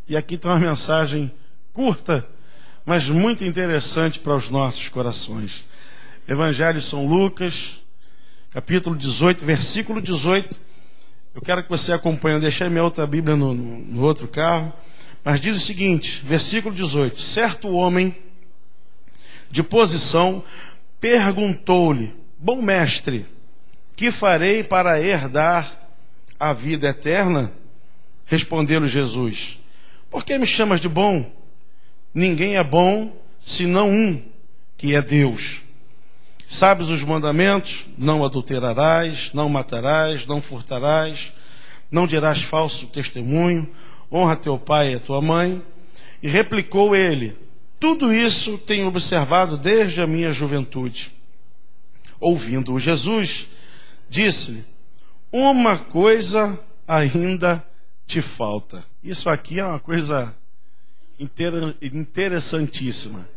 E aqui tem uma mensagem curta, mas muito interessante para os nossos corações. Evangelho de São Lucas, capítulo 18, versículo 18. Eu quero que você acompanhe. Eu deixei minha outra Bíblia no outro carro. Mas diz o seguinte, versículo 18. Certo homem de posição perguntou-lhe: Bom mestre, que farei para herdar a vida eterna? Respondeu-lhe Jesus: Por que me chamas de bom? Ninguém é bom, senão um, que é Deus. Sabes os mandamentos? Não adulterarás, não matarás, não furtarás, não dirás falso testemunho, honra teu pai e a tua mãe. E replicou ele: Tudo isso tenho observado desde a minha juventude. Ouvindo-o Jesus, disse-lhe: Uma coisa ainda te falta. Isso aqui é uma coisa interessantíssima.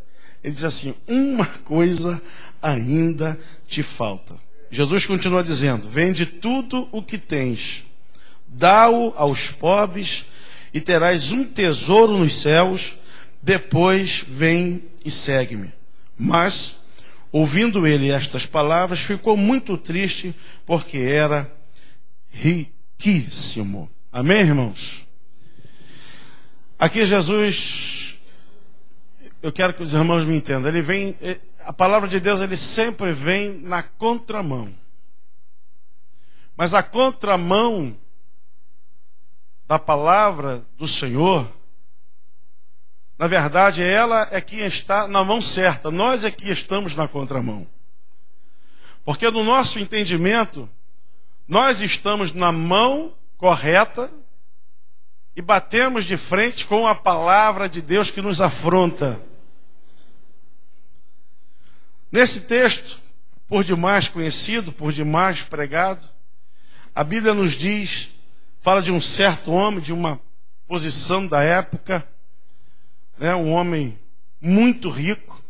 Ele diz assim: uma coisa ainda te falta. Jesus continua dizendo: Vende tudo o que tens, dá-o aos pobres e terás um tesouro nos céus. Depois vem e segue-me. Mas, ouvindo ele estas palavras, ficou muito triste, porque era riquíssimo. Amém, irmãos? Aqui Jesus, eu quero que os irmãos me entendam, a palavra de Deus, ele sempre vem na contramão. Mas a contramão da palavra do Senhor, na verdade, ela é que está na mão certa. Nós é que estamos na contramão. Porque no nosso entendimento, nós estamos na mão correta e batemos de frente com a palavra de Deus que nos afronta. Nesse texto, por demais conhecido, por demais pregado, a Bíblia nos diz, fala de um certo homem, de uma posição da época, um homem muito rico,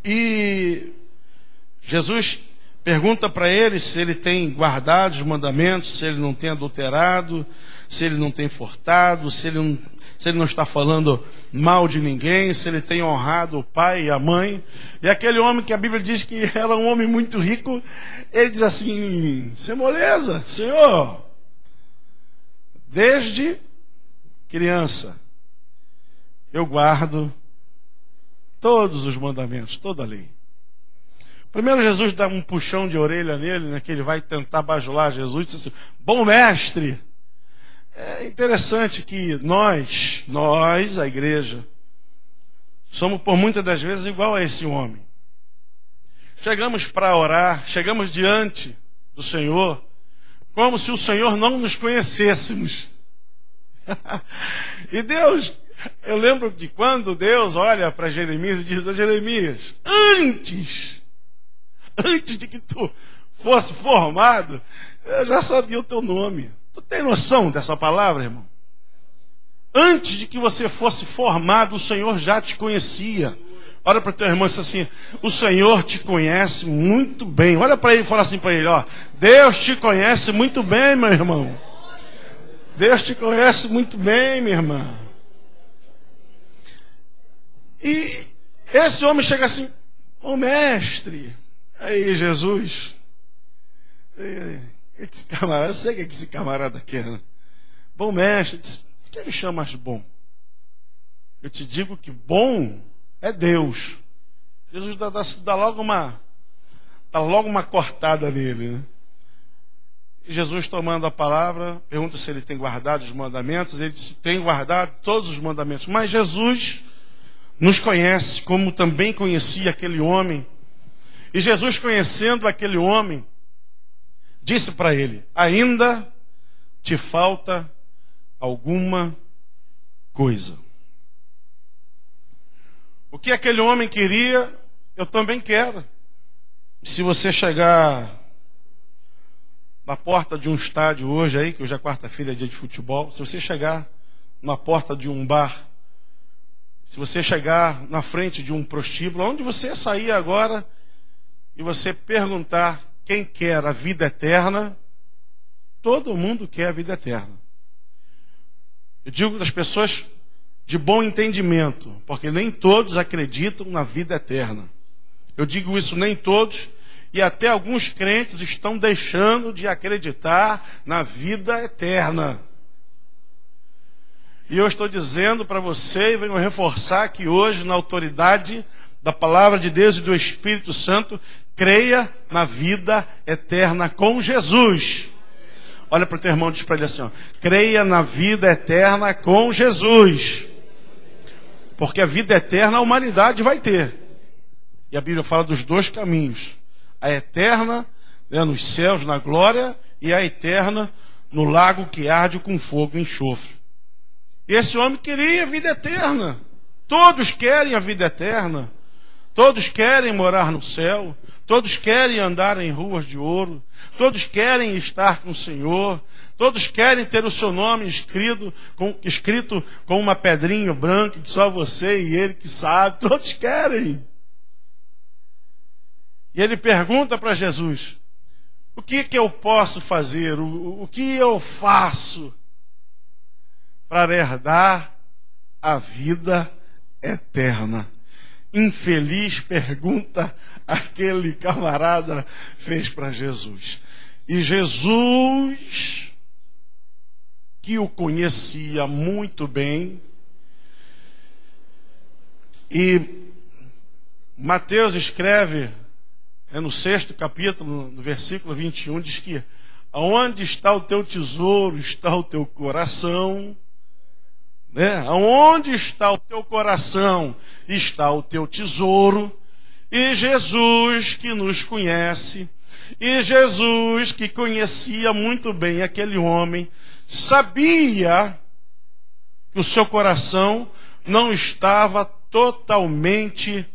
e Jesus pergunta para ele se ele tem guardado os mandamentos, se ele não tem adulterado, se ele não tem furtado, se ele não está falando mal de ninguém, se ele tem honrado o pai e a mãe. E aquele homem que a Bíblia diz que era um homem muito rico, ele diz assim: sem moleza, Senhor, desde criança eu guardo todos os mandamentos, toda a lei. Primeiro Jesus dá um puxão de orelha nele, que ele vai tentar bajular Jesus, diz assim: Bom mestre. É interessante que nós, a igreja, somos por muitas das vezes igual a esse homem. Chegamos para orar, chegamos diante do Senhor, como se o Senhor não nos conhecêssemos. E Deus, eu lembro de quando Deus olha para Jeremias e diz: Jeremias, antes de que tu fosse formado, eu já sabia o teu nome. Tu tem noção dessa palavra, irmão? Antes de que você fosse formado, o Senhor já te conhecia. Olha para o teu irmão e diz assim: o Senhor te conhece muito bem. Olha para ele e fala assim para ele: Deus te conhece muito bem, meu irmão. Deus te conhece muito bem, minha irmã. E esse homem chega assim: Ô mestre. Aí Jesus, esse camarada, eu sei o que esse camarada quer, né? Bom mestre, disse: por que me chamas de bom? Eu te digo que bom é Deus. Jesus dá logo uma cortada nele, né? E Jesus, tomando a palavra, pergunta se ele tem guardado os mandamentos. Ele disse: tem guardado todos os mandamentos. Mas Jesus nos conhece, como também conhecia aquele homem. E Jesus, conhecendo aquele homem, disse para ele: ainda te falta alguma coisa. O que aquele homem queria, eu também quero. Se você chegar na porta de um estádio hoje aí, que hoje é quarta-feira, é dia de futebol, se você chegar na porta de um bar, se você chegar na frente de um prostíbulo, onde você sair agora, e você perguntar quem quer a vida eterna, todo mundo quer a vida eterna. Eu digo das pessoas de bom entendimento, porque nem todos acreditam na vida eterna. Eu digo isso, nem todos, e até alguns crentes estão deixando de acreditar na vida eterna. E eu estou dizendo para você, e venho reforçar aqui hoje, na autoridade da palavra de Deus e do Espírito Santo, creia na vida eterna com Jesus. Olha para o teu irmão e diz para ele assim, ó, creia na vida eterna com Jesus. Porque a vida eterna a humanidade vai ter. E a Bíblia fala dos dois caminhos. A eterna, né, nos céus, na glória, e a eterna no lago que arde com fogo e enxofre. E esse homem queria a vida eterna. Todos querem a vida eterna. Todos querem morar no céu. Todos querem andar em ruas de ouro. Todos querem estar com o Senhor. Todos querem ter o seu nome escrito com uma pedrinha branca, que só você e ele que sabe. Todos querem. E ele pergunta para Jesus, o que eu posso fazer? O que eu faço para herdar a vida eterna? Infeliz pergunta aquele camarada fez para Jesus. E Jesus, que o conhecia muito bem, e Mateus escreve, no 6º capítulo, no versículo 21, diz que aonde está o teu tesouro, está o teu coração. Né? Aonde está o teu coração, está o teu tesouro. E Jesus, que nos conhece, e Jesus, que conhecia muito bem aquele homem, sabia que o seu coração não estava totalmente,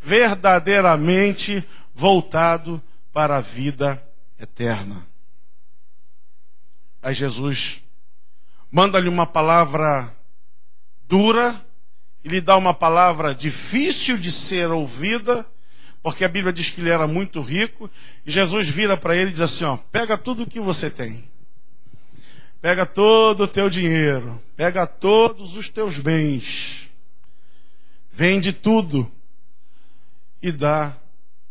verdadeiramente voltado para a vida eterna. Aí Jesus manda-lhe uma palavra dura, e lhe dá uma palavra difícil de ser ouvida, porque a Bíblia diz que ele era muito rico, e Jesus vira para ele e diz assim, ó, pega tudo o que você tem, pega todo o teu dinheiro, pega todos os teus bens, vende tudo e dá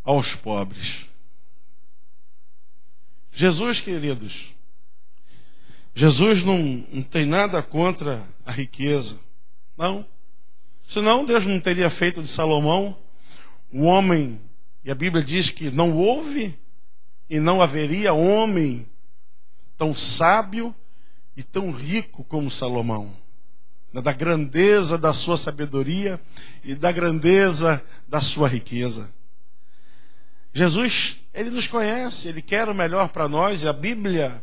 aos pobres. Jesus, queridos, Jesus não tem nada contra a riqueza. Não. Senão Deus não teria feito de Salomão o homem, e a Bíblia diz que não houve e não haveria homem tão sábio e tão rico como Salomão. Da grandeza da sua sabedoria e da grandeza da sua riqueza. Jesus, ele nos conhece, ele quer o melhor para nós, e a Bíblia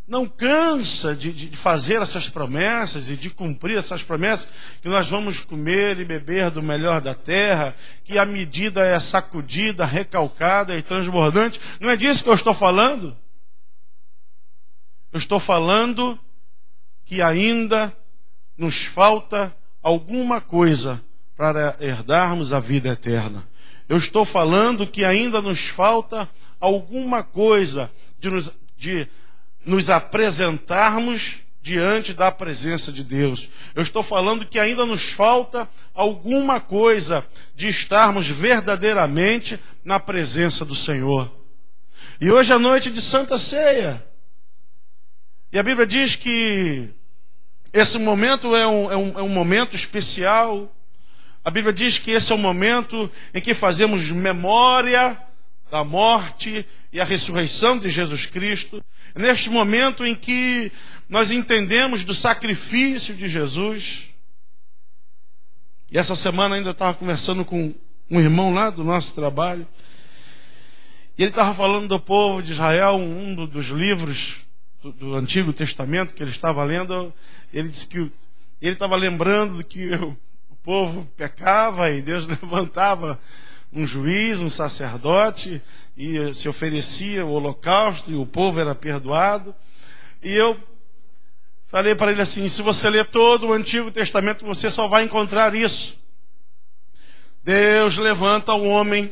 não cansa de fazer essas promessas e de cumprir essas promessas, que nós vamos comer e beber do melhor da terra, que a medida é sacudida, recalcada e transbordante. Não é disso que eu estou falando? Eu estou falando que ainda nos falta alguma coisa para herdarmos a vida eterna. Eu estou falando que ainda nos falta alguma coisa de nos apresentarmos diante da presença de Deus. Eu estou falando que ainda nos falta alguma coisa de estarmos verdadeiramente na presença do Senhor. E hoje é noite de Santa Ceia. E a Bíblia diz que esse momento é um momento especial. A Bíblia diz que esse é o momento em que fazemos memória da morte e a ressurreição de Jesus Cristo. É neste momento em que nós entendemos do sacrifício de Jesus. E essa semana ainda estava conversando com um irmão lá do nosso trabalho. E ele estava falando do povo de Israel, um dos livros do Antigo Testamento que ele estava lendo. Ele disse que ele estava lembrando que o povo pecava e Deus levantava um juiz, um sacerdote, e se oferecia o holocausto e o povo era perdoado. E eu falei para ele assim, se você ler todo o Antigo Testamento, você só vai encontrar isso. Deus levanta o homem,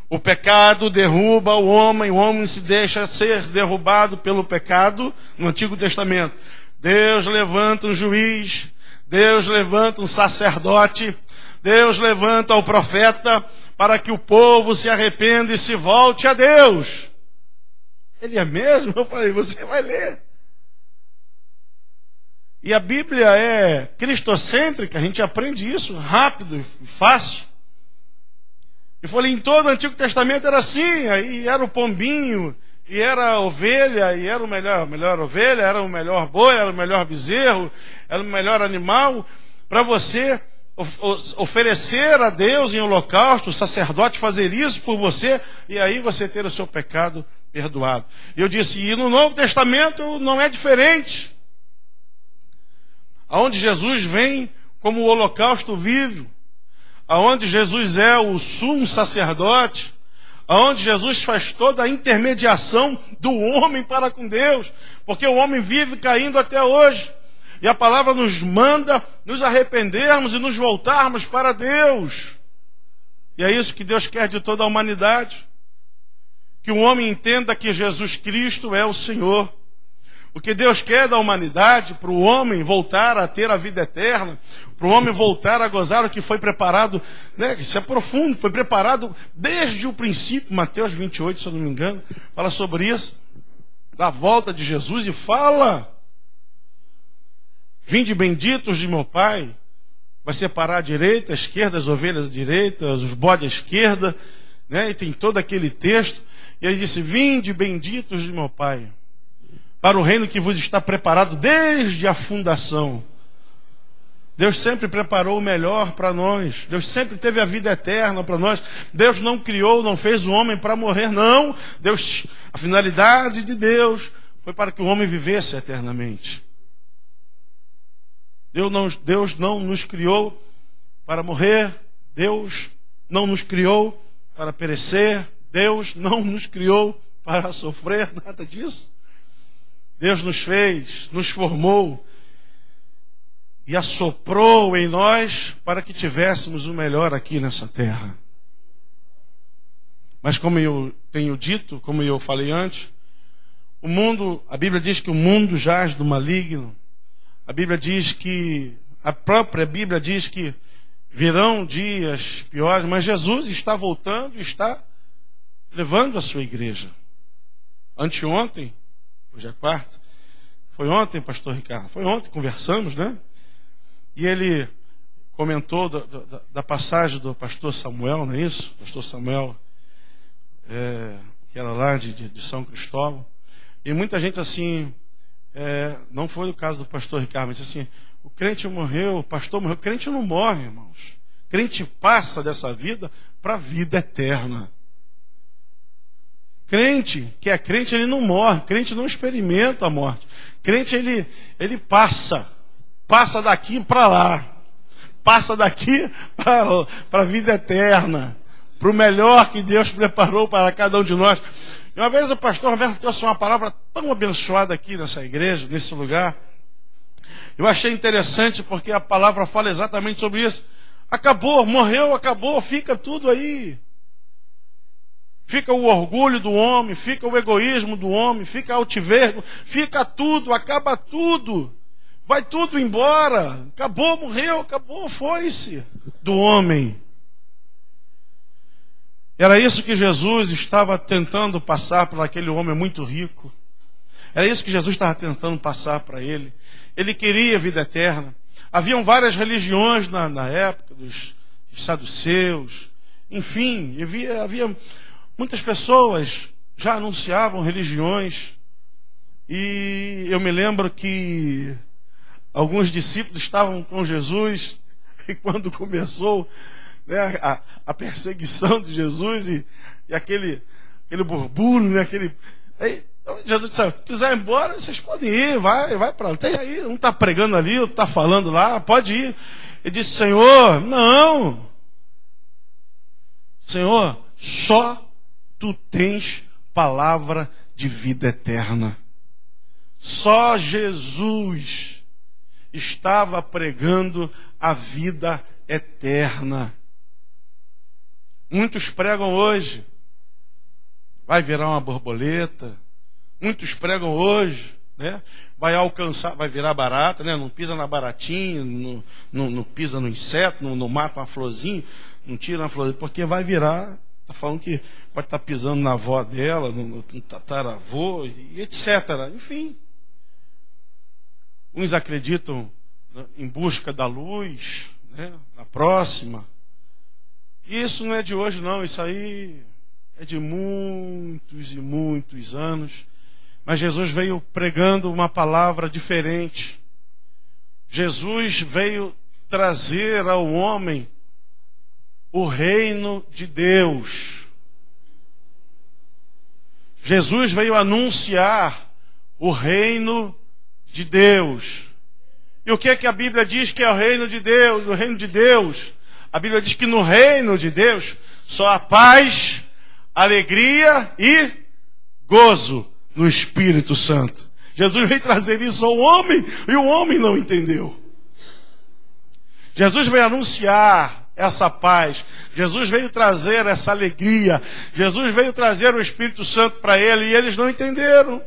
o pecado derruba o homem se deixa ser derrubado pelo pecado no Antigo Testamento. Deus levanta um juiz, Deus levanta um sacerdote, Deus levanta o profeta para que o povo se arrependa e se volte a Deus. Ele é mesmo? Eu falei, você vai ler. E a Bíblia é cristocêntrica, a gente aprende isso rápido e fácil. Eu falei, em todo o Antigo Testamento era assim, aí era o pombinho, e era a ovelha, e era a melhor ovelha, era o melhor boi, era o melhor bezerro, era o melhor animal, para você oferecer a Deus em holocausto, o sacerdote fazer isso por você, e aí você ter o seu pecado perdoado. E eu disse, e no Novo Testamento não é diferente. Aonde Jesus vem como o holocausto vivo, aonde Jesus é o sumo sacerdote, aonde Jesus faz toda a intermediação do homem para com Deus, porque o homem vive caindo até hoje, e a palavra nos manda nos arrependermos e nos voltarmos para Deus, e é isso que Deus quer de toda a humanidade, que o homem entenda que Jesus Cristo é o Senhor. O que Deus quer da humanidade, para o homem voltar a ter a vida eterna, para o homem voltar a gozar o que foi preparado, né? Isso é profundo, foi preparado desde o princípio. Mateus 28, se eu não me engano, fala sobre isso, da volta de Jesus, e fala: vinde benditos de meu Pai, vai separar a direita, a esquerda, as ovelhas à direita, os bodes à esquerda, né? E tem todo aquele texto, e ele disse, vinde benditos de meu Pai, para o reino que vos está preparado desde a fundação. Deus sempre preparou o melhor para nós. Deus sempre teve a vida eterna para nós. Deus não criou, não fez o homem para morrer, não. A finalidade de Deus foi para que o homem vivesse eternamente. Deus não nos criou para morrer. Deus não nos criou para perecer. Deus não nos criou para sofrer, nada disso. Deus nos fez, nos formou e assoprou em nós para que tivéssemos o melhor aqui nessa terra. Mas como eu tenho dito, como eu falei antes, a Bíblia diz que o mundo jaz do maligno. A própria Bíblia diz que virão dias piores, mas Jesus está voltando e está levando a sua igreja. Anteontem, hoje é quarta. Foi ontem, pastor Ricardo? Foi ontem, conversamos, né? E ele comentou da passagem do pastor Samuel, não é isso? Pastor Samuel, que era lá de São Cristóvão. E muita gente assim, não foi o caso do pastor Ricardo, mas assim, o crente morreu, o pastor morreu. O crente não morre, irmãos. O crente passa dessa vida para a vida eterna. Crente, que é crente, ele não morre. Crente não experimenta a morte. Crente, ele passa daqui para lá. Passa daqui para a vida eterna. Para o melhor que Deus preparou para cada um de nós. E uma vez o pastor Roberto trouxe uma palavra tão abençoada aqui nessa igreja, nesse lugar. Eu achei interessante porque a palavra fala exatamente sobre isso. Acabou, morreu, acabou, fica tudo aí. Fica o orgulho do homem, fica o egoísmo do homem, fica a altivez, fica tudo, acaba tudo. Vai tudo embora. Acabou, morreu, acabou, foi-se do homem. Era isso que Jesus estava tentando passar para aquele homem muito rico. Era isso que Jesus estava tentando passar para ele. Ele queria vida eterna. Haviam várias religiões na época, dos saduceus. Enfim, havia muitas pessoas já anunciavam religiões. E eu me lembro que alguns discípulos estavam com Jesus. E quando começou, né, a perseguição de Jesus e aquele burburinho, né, aí Jesus disse: se quiser ir embora, vocês podem ir, vai para lá. Tem aí, um está pregando ali, outro está falando lá, pode ir. Ele disse: Senhor, não. Senhor, só tu tens palavra de vida eterna. Só Jesus estava pregando a vida eterna. Muitos pregam hoje, vai virar uma borboleta. Muitos pregam hoje, né? Vai alcançar, vai virar barata, né? Não pisa na baratinha, não pisa no inseto, não mata uma florzinha, não tira uma florzinha, porque vai virar. Está falando que pode estar pisando na avó dela, no tataravô, e etc. Enfim. Uns acreditam em busca da luz, né? Na próxima. E isso não é de hoje, não. Isso aí é de muitos e muitos anos. Mas Jesus veio pregando uma palavra diferente. Jesus veio trazer ao homem o reino de Deus. Jesus veio anunciar o reino de Deus. E o que é que a Bíblia diz que é o reino de Deus? O reino de Deus. A Bíblia diz que no reino de Deus só há paz, alegria e gozo no Espírito Santo. Jesus veio trazer isso ao homem e o homem não entendeu. Jesus veio anunciar essa paz. Jesus veio trazer essa alegria. Jesus veio trazer o Espírito Santo para ele e eles não entenderam.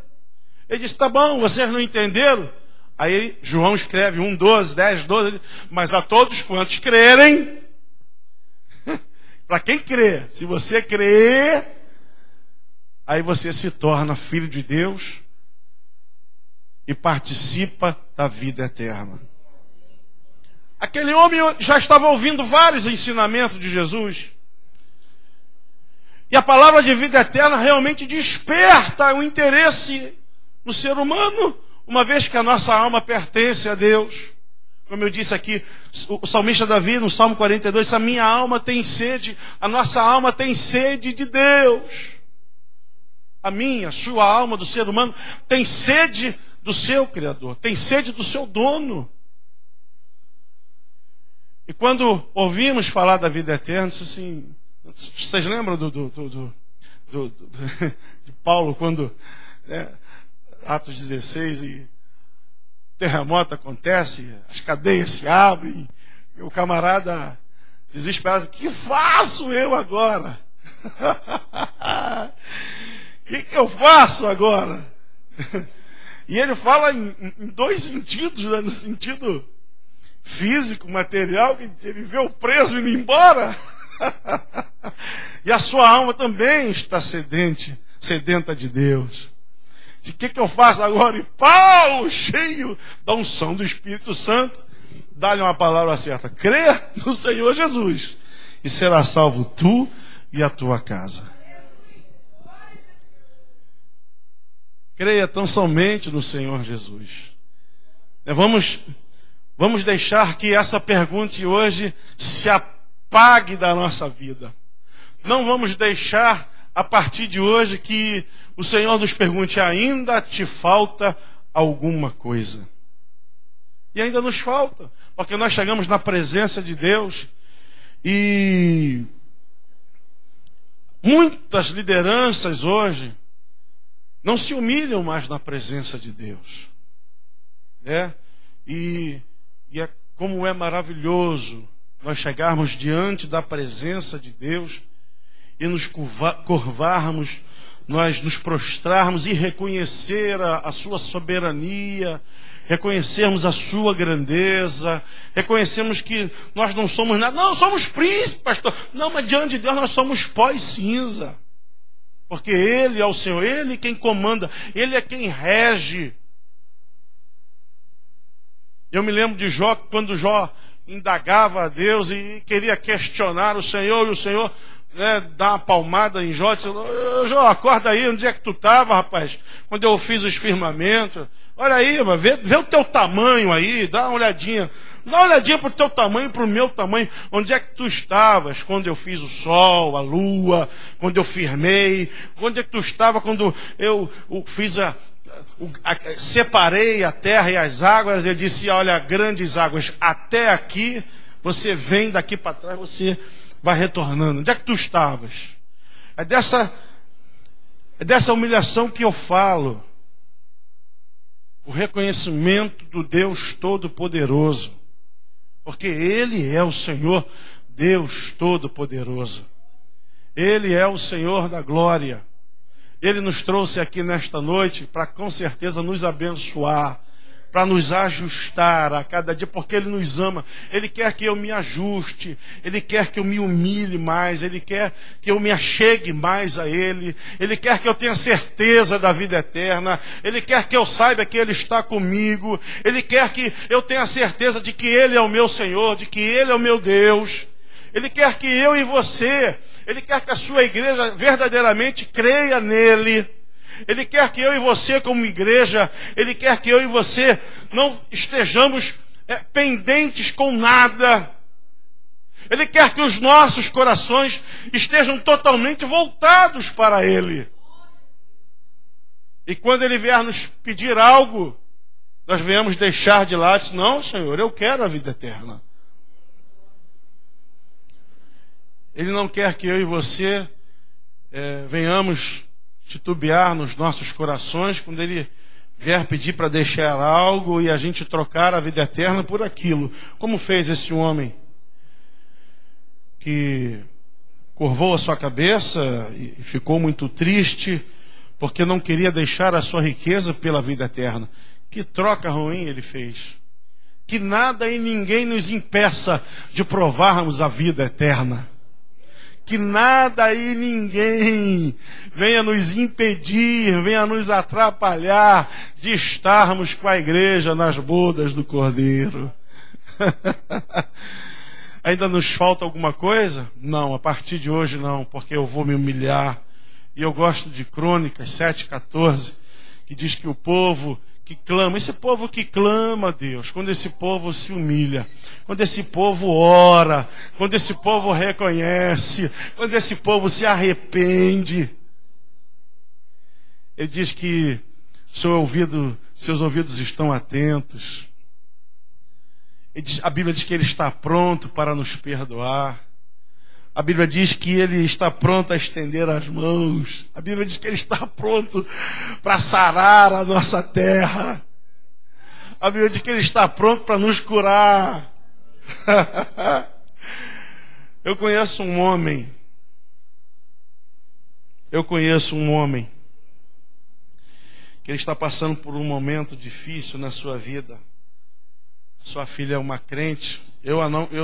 Ele disse, tá bom, vocês não entenderam? Aí João escreve 1:12, 10:12, mas a todos quantos crerem, para quem crê, se você crer, aí você se torna filho de Deus e participa da vida eterna. Aquele homem já estava ouvindo vários ensinamentos de Jesus. E a palavra de vida eterna realmente desperta o interesse no ser humano, uma vez que a nossa alma pertence a Deus. Como eu disse aqui, o salmista Davi, no Salmo 42, a minha alma tem sede, a nossa alma tem sede de Deus. A minha, a sua alma do ser humano tem sede do seu Criador, tem sede do seu dono. E quando ouvimos falar da vida eterna, assim, vocês lembram de Paulo, quando, né, Atos 16, e terremoto acontece, as cadeias se abrem, e o camarada desesperado, o que faço eu agora? O que eu faço agora? E ele fala em dois sentidos, né? No sentido físico, material, que ele vê o preso indo embora. E a sua alma também está sedenta de Deus. O que eu faço agora? E Paulo, cheio da unção do Espírito Santo, dá-lhe uma palavra certa. Crê no Senhor Jesus e será salvo tu e a tua casa. Creia tão somente no Senhor Jesus. Vamos deixar que essa pergunta hoje se apague da nossa vida. Não vamos deixar a partir de hoje que o Senhor nos pergunte, ainda te falta alguma coisa? E ainda nos falta, porque nós chegamos na presença de Deus e muitas lideranças hoje não se humilham mais na presença de Deus. E é como é maravilhoso nós chegarmos diante da presença de Deus e nos curvarmos, nós nos prostrarmos e reconhecer a sua soberania, reconhecermos a sua grandeza, reconhecemos que nós não somos nada, não, somos príncipes, pastor. Não, mas diante de Deus nós somos pó e cinza. Porque Ele é o Senhor, Ele é quem comanda, Ele é quem rege. Eu me lembro de Jó, quando Jó indagava a Deus e queria questionar o Senhor, e o Senhor, né, dá uma palmada em Jó, disse, Jó, acorda aí, onde é que tu estava, rapaz? Quando eu fiz os firmamentos, olha aí, vê o teu tamanho aí, dá uma olhadinha para o teu tamanho, para o meu tamanho, onde é que tu estavas quando eu fiz o sol, a lua, quando eu firmei, onde é que tu estava quando eu fiz separei a terra e as águas, eu disse, olha, grandes águas, até aqui, você vem daqui para trás, você vai retornando. Onde é que tu estavas? É dessa humilhação que eu falo. O reconhecimento do Deus Todo-Poderoso. Porque Ele é o Senhor Deus Todo-Poderoso. Ele é o Senhor da glória. Ele nos trouxe aqui nesta noite para com certeza nos abençoar, para nos ajustar a cada dia, porque Ele nos ama. Ele quer que eu me ajuste, Ele quer que eu me humilhe mais, Ele quer que eu me achegue mais a Ele, Ele quer que eu tenha certeza da vida eterna, Ele quer que eu saiba que Ele está comigo, Ele quer que eu tenha certeza de que Ele é o meu Senhor, de que Ele é o meu Deus. Ele quer que eu e você, Ele quer que a sua igreja verdadeiramente creia nele. Ele quer que eu e você, como igreja, Ele quer que eu e você não estejamos pendentes com nada. Ele quer que os nossos corações estejam totalmente voltados para Ele. E quando Ele vier nos pedir algo, nós venhamos deixar de lado e dizer, não, Senhor, eu quero a vida eterna. Ele não quer que eu e você venhamos titubear nos nossos corações quando Ele vier pedir para deixar algo e a gente trocar a vida eterna por aquilo. Como fez esse homem que curvou a sua cabeça e ficou muito triste porque não queria deixar a sua riqueza pela vida eterna. Que troca ruim ele fez. Que nada e ninguém nos impeça de provarmos a vida eterna. Que nada e ninguém venha nos impedir, venha nos atrapalhar de estarmos com a igreja nas bodas do Cordeiro. Ainda nos falta alguma coisa? Não, a partir de hoje não, porque eu vou me humilhar. E eu gosto de Crônicas 7,14, que diz que o povo que clama, esse povo que clama a Deus, quando esse povo se humilha, quando esse povo ora, quando esse povo reconhece, quando esse povo se arrepende, Ele diz que seus ouvidos estão atentos. A Bíblia diz que Ele está pronto para nos perdoar. A Bíblia diz que Ele está pronto a estender as mãos. A Bíblia diz que Ele está pronto para sarar a nossa terra. A Bíblia diz que Ele está pronto para nos curar. Eu conheço um homem que ele está passando por um momento difícil na sua vida. Sua filha é uma crente. Eu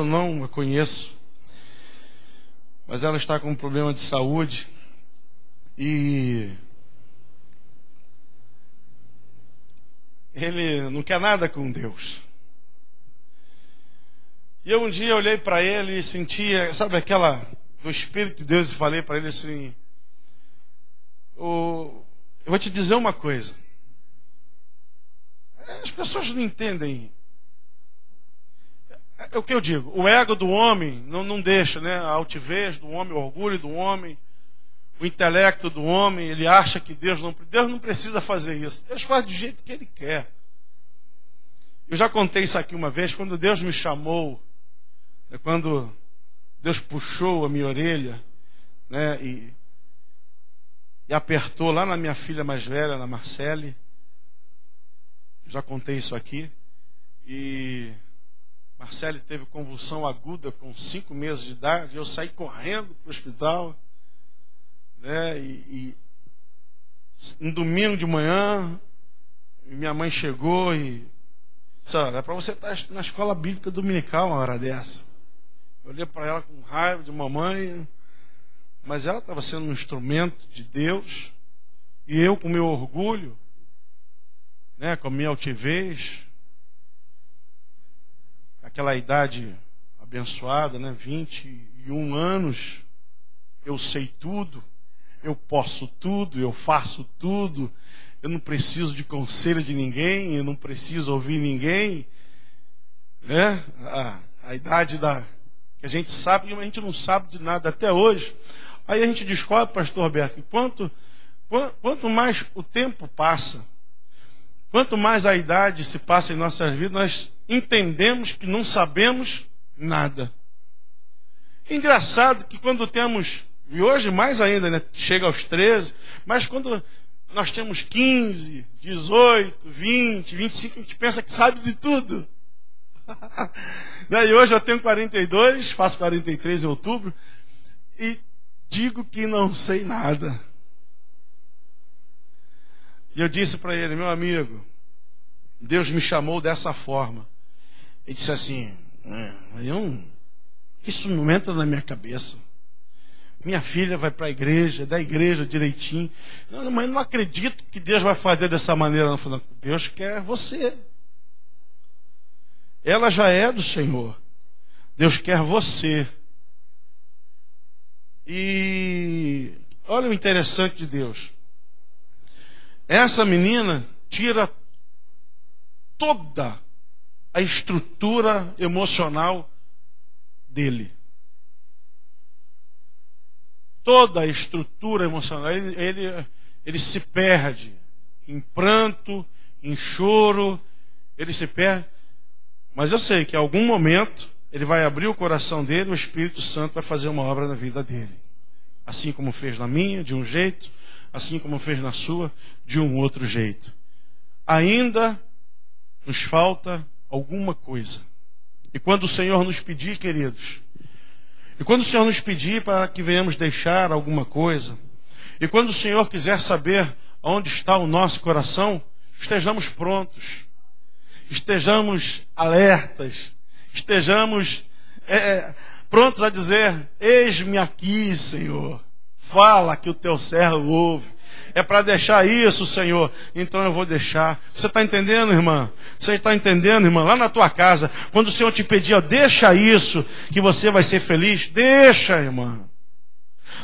não a conheço. Mas ela está com um problema de saúde e ele não quer nada com Deus. E eu um dia olhei para ele e sentia, sabe do Espírito de Deus, e falei para ele assim, eu vou te dizer uma coisa. As pessoas não entendem. É o que eu digo, o ego do homem não deixa, né? A altivez do homem, o orgulho do homem, o intelecto do homem, ele acha que Deus não precisa fazer isso. Deus faz do jeito que Ele quer. Eu já contei isso aqui uma vez, quando Deus me chamou, quando Deus puxou a minha orelha, né? E apertou lá na minha filha mais velha, na Marcele. Já contei isso aqui. E Marcele teve convulsão aguda com 5 meses de idade. Eu saí correndo para o hospital, né? E um domingo de manhã, minha mãe chegou e disse, olha, é para você estar na escola bíblica dominical uma hora dessa. Eu olhei para ela com raiva de mamãe, mas ela estava sendo um instrumento de Deus, e eu com meu orgulho, né, com a minha altivez, aquela idade abençoada, né, 21 anos, eu sei tudo, eu posso tudo, eu faço tudo, eu não preciso de conselho de ninguém, eu não preciso ouvir ninguém, né? A idade que a gente sabe, mas a gente não sabe de nada até hoje. Aí a gente descobre, pastor Roberto, que quanto mais o tempo passa, quanto mais a idade se passa em nossas vidas, nós entendemos que não sabemos nada. Engraçado que quando temos, e hoje mais ainda, né, chega aos 13, mas quando nós temos 15, 18, 20, 25, a gente pensa que sabe de tudo. E hoje eu tenho 42, faço 43 em outubro, e digo que não sei nada. E eu disse para ele: meu amigo, Deus me chamou dessa forma. Ele disse assim: isso não entra na minha cabeça. Minha filha vai para a igreja, da igreja direitinho. Não, mas não acredito que Deus vai fazer dessa maneira. Não, falando, Deus quer você. Ela já é do Senhor. Deus quer você. E olha o interessante de Deus. Essa menina tira toda a estrutura emocional dele. Toda a estrutura emocional. Ele se perde em pranto, em choro. Ele se perde. Mas eu sei que em algum momento ele vai abrir o coração dele, o Espírito Santo vai fazer uma obra na vida dele. Assim como fez na minha, de um jeito, assim como fez na sua, de um outro jeito. Ainda nos falta alguma coisa. E quando o Senhor nos pedir, queridos, e quando o Senhor nos pedir para que venhamos deixar alguma coisa, e quando o Senhor quiser saber onde está o nosso coração, estejamos prontos, estejamos alertas, estejamos prontos a dizer: eis-me aqui, Senhor, fala que o teu servo ouve. É para deixar isso, Senhor, então eu vou deixar. Você está entendendo, irmã? Você está entendendo, irmã? Lá na tua casa, quando o Senhor te pedir, deixa isso, que você vai ser feliz, deixa, irmã.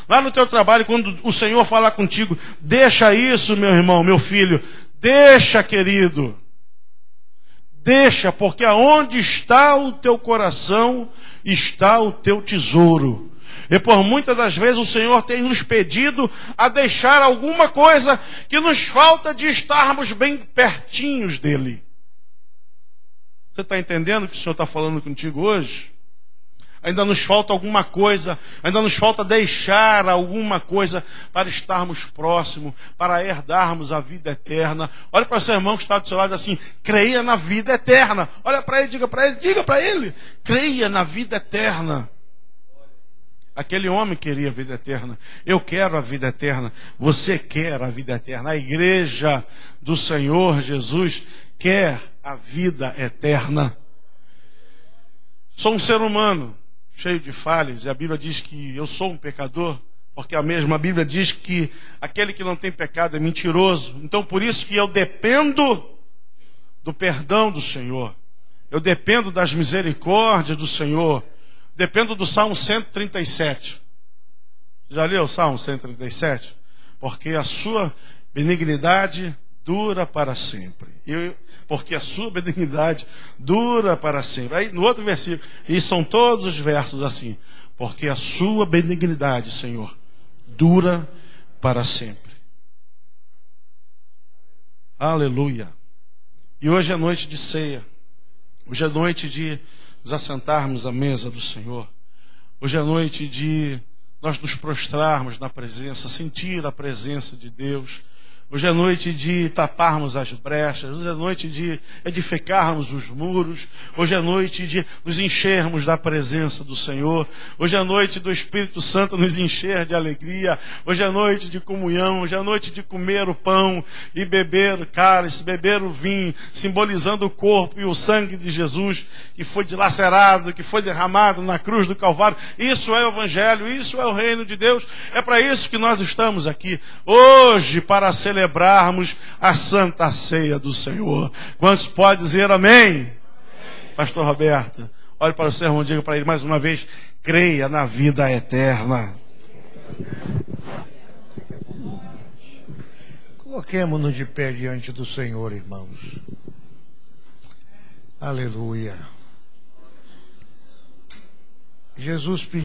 Lá no teu trabalho, quando o Senhor falar contigo, deixa isso, meu irmão, meu filho, deixa, querido. Deixa, porque aonde está o teu coração, está o teu tesouro. E por muitas das vezes o Senhor tem nos pedido a deixar alguma coisa que nos falta de estarmos bem pertinhos dEle. Você está entendendo o que o Senhor está falando contigo hoje? Ainda nos falta alguma coisa, ainda nos falta deixar alguma coisa para estarmos próximos, para herdarmos a vida eterna. Olha para o seu irmão que está do seu lado assim: creia na vida eterna. Olha para ele, diga para ele, creia na vida eterna. Aquele homem queria a vida eterna. Eu quero a vida eterna. Você quer a vida eterna. A igreja do Senhor Jesus quer a vida eterna. Sou um ser humano cheio de falhas. E a Bíblia diz que eu sou um pecador. Porque a mesma Bíblia diz que aquele que não tem pecado é mentiroso. Então por isso que eu dependo do perdão do Senhor. Eu dependo das misericórdias do Senhor. Dependo do Salmo 137. Já leu o Salmo 137? Porque a sua benignidade dura para sempre. Porque a sua benignidade dura para sempre. Aí no outro versículo, e são todos os versos assim: porque a sua benignidade, Senhor, dura para sempre. Aleluia. E hoje é noite de ceia. Hoje é noite de nos assentarmos à mesa do Senhor. Hoje é noite de nós nos prostrarmos na presença, sentir a presença de Deus. Hoje é noite de taparmos as brechas. Hoje é noite de edificarmos os muros. Hoje é noite de nos enchermos da presença do Senhor. Hoje é noite do Espírito Santo nos encher de alegria. Hoje é noite de comunhão. Hoje é noite de comer o pão e beber o cálice, beber o vinho, simbolizando o corpo e o sangue de Jesus, que foi dilacerado, que foi derramado na cruz do Calvário. Isso é o Evangelho, isso é o reino de Deus. É para isso que nós estamos aqui hoje, para celebrarmos a Santa Ceia do Senhor. Quantos podem dizer amém? Amém. Pastor Roberto, olhe para o seu irmão e diga para ele mais uma vez: creia na vida eterna. Coloquemo-nos de pé diante do Senhor, irmãos. Aleluia. Jesus pediu